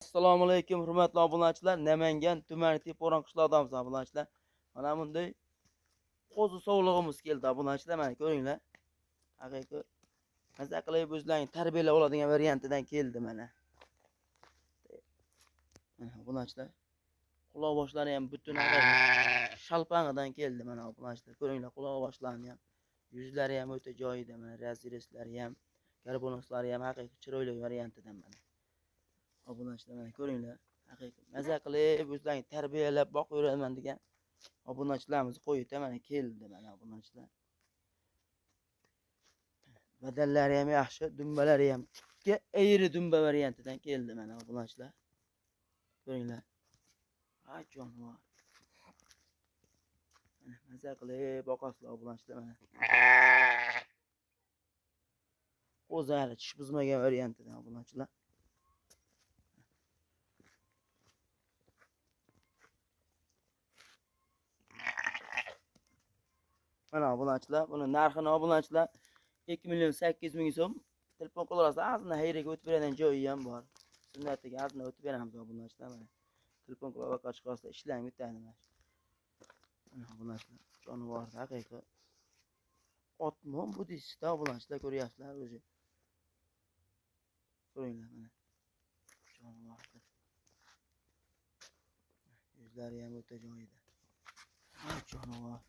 Assalomu alaykum hurmatli obunachilar. Namangan tumani Teporon qishlog'idamiz obunachilar. Mana bunday qo'zi sovlig'imiz keldi obunachilar. Mana ko'ringlar. Haqiqiy maza qilib o'zlaring tarbiyalab oladigan variantidan keldi mana. Mana obunachilar. Quloq boshlari ham butun shalpang'idan keldi mana obunachilar. Ko'ringlar quloq boshlarini ham. Yuzlari ham o'ta joyida mana. Razreslari ham, karbonoslari ham haqiqiy chiroyli variantidan mana. Obunachilar mana ko'ringlar. Haqiqiy maza qilib o'zlaring tarbiyalab boqaveraman degan obunachilarimiz qo'ydi mana keldi mana obunachilar. Badallari ham yaxshi, dumbalari ham eğri dumba variantidan keldi mana obunachilar. Ko'ringlar. Ay jonivor. Mana maza qilib boqasizlar obunachilar mana. O'zlari tish buzmagan variantidan obunachilar. Mana obunachilar, buni narxini obunachilar 2.800.000 so'm. Telefon qilaverasiz, azna hayriga o'tib beradigan joyi ham bor. Sunnatiga azna o'tib beramiz obunachilar mana. Telefon qilib vaqt chiqarsa ishlang bitadi mana. Mana obunachilar, jonivor haqiqiy. Otmon bu deysiz obunachilar ko'ryapsizlar o'zi. Ko'ringlar mana. Jonivor. Yuzlari ham o'ta joyida. Jonivor.